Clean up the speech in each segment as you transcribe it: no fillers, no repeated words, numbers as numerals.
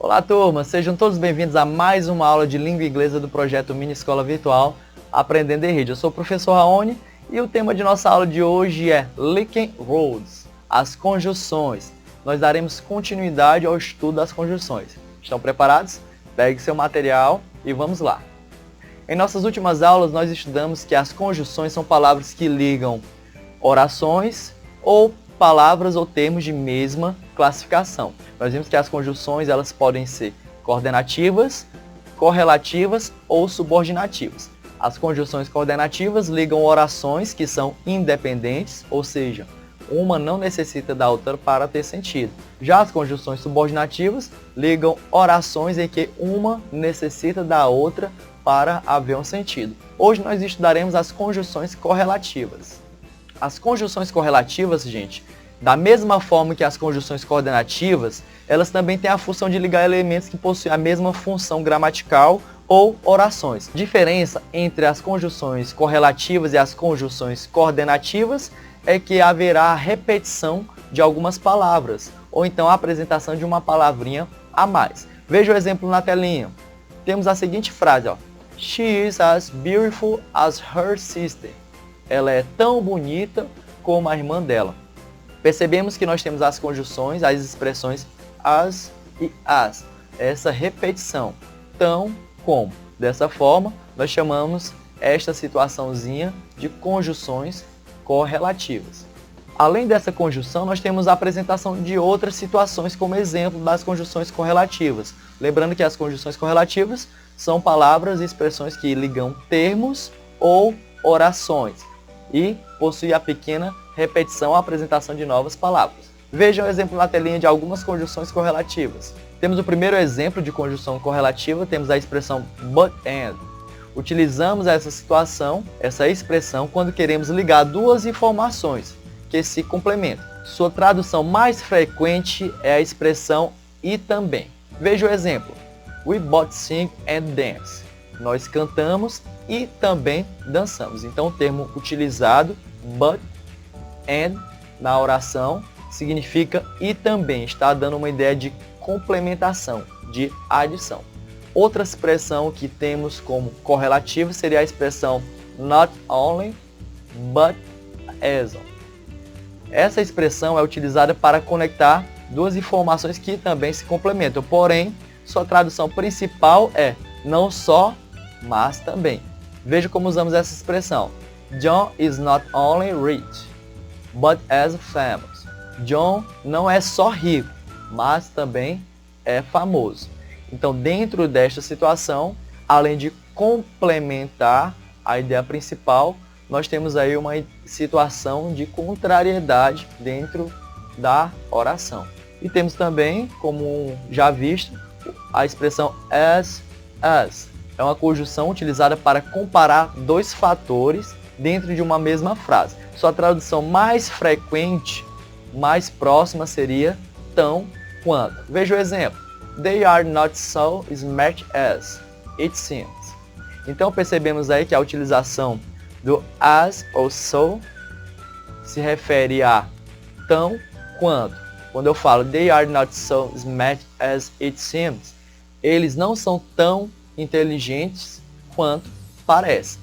Olá, turma! Sejam todos bem-vindos a mais uma aula de língua inglesa do projeto Mini Escola Virtual Aprendendo em Rede. Eu sou o professor Raoni e o tema de nossa aula de hoje é Linking Words, as conjunções. Nós daremos continuidade ao estudo das conjunções. Estão preparados? Pegue seu material e vamos lá! Em nossas últimas aulas, nós estudamos que as conjunções são palavras que ligam orações ou palavras ou termos de mesma classificação. Nós vimos que as conjunções elas podem ser coordenativas, correlativas ou subordinativas. As conjunções coordenativas ligam orações que são independentes, ou seja, uma não necessita da outra para ter sentido. Já as conjunções subordinativas ligam orações em que uma necessita da outra para haver um sentido. Hoje nós estudaremos as conjunções correlativas. As conjunções correlativas, gente, da mesma forma que as conjunções coordenativas, elas também têm a função de ligar elementos que possuem a mesma função gramatical ou orações. Diferença entre as conjunções correlativas e as conjunções coordenativas é que haverá repetição de algumas palavras, ou então a apresentação de uma palavrinha a mais. Veja o exemplo na telinha. Temos a seguinte frase, ó. She is as beautiful as her sister. Ela é tão bonita como a irmã dela. Percebemos que nós temos as conjunções, as expressões as e as. Essa repetição, tão como. Dessa forma, nós chamamos esta situaçãozinha de conjunções correlativas. Além dessa conjunção, nós temos a apresentação de outras situações como exemplo das conjunções correlativas. Lembrando que as conjunções correlativas são palavras e expressões que ligam termos ou orações e possui a pequena repetição, a apresentação de novas palavras. Veja o exemplo na telinha de algumas conjunções correlativas. Temos o primeiro exemplo de conjunção correlativa, temos a expressão but and. Utilizamos essa situação, essa expressão, quando queremos ligar duas informações que se complementam. Sua tradução mais frequente é a expressão e também. Veja o exemplo. We both sing and dance. Nós cantamos e também dançamos. Então o termo utilizado, but and, na oração, significa e também. Está dando uma ideia de complementação, de adição. Outra expressão que temos como correlativa seria a expressão not only, but as. Essa expressão é utilizada para conectar duas informações que também se complementam. Porém, sua tradução principal é não só, mas também. Veja como usamos essa expressão. John is not only rich, but as famous. John não é só rico, mas também é famoso. Então, dentro desta situação, além de complementar a ideia principal, nós temos aí uma situação de contrariedade dentro da oração. E temos também, como já visto, a expressão as. É uma conjunção utilizada para comparar dois fatores dentro de uma mesma frase. Sua tradução mais frequente, mais próxima seria tão quanto. Veja o exemplo. They are not so smart as it seems. Então percebemos aí que a utilização do as ou so se refere a tão quanto. Quando eu falo they are not so smart as it seems, eles não são tão inteligentes quanto parece.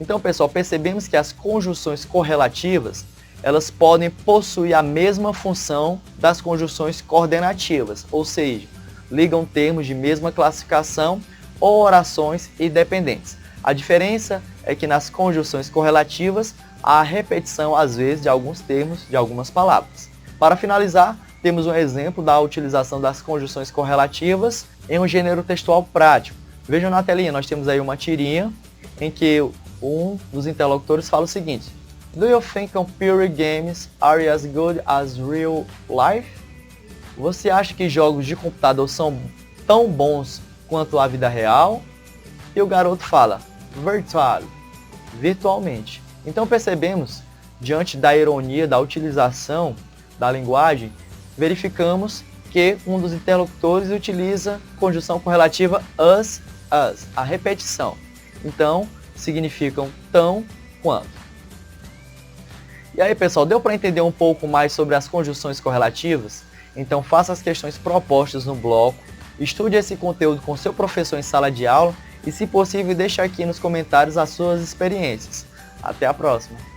Então, pessoal, percebemos que as conjunções correlativas, elas podem possuir a mesma função das conjunções coordenativas, ou seja, ligam termos de mesma classificação ou orações independentes. A diferença é que nas conjunções correlativas, há a repetição, às vezes, de alguns termos, de algumas palavras. Para finalizar, temos um exemplo da utilização das conjunções correlativas em um gênero textual prático. Vejam na telinha, nós temos aí uma tirinha em que um dos interlocutores fala o seguinte. Do you think computer games are as good as real life? Você acha que jogos de computador são tão bons quanto a vida real? E o garoto fala, virtualmente. Então percebemos, diante da ironia da utilização da linguagem, verificamos que um dos interlocutores utiliza conjunção correlativa as, a repetição. Então, significam tão quanto. E aí, pessoal, deu para entender um pouco mais sobre as conjunções correlativas? Então faça as questões propostas no bloco, estude esse conteúdo com seu professor em sala de aula e, se possível, deixe aqui nos comentários as suas experiências. Até a próxima!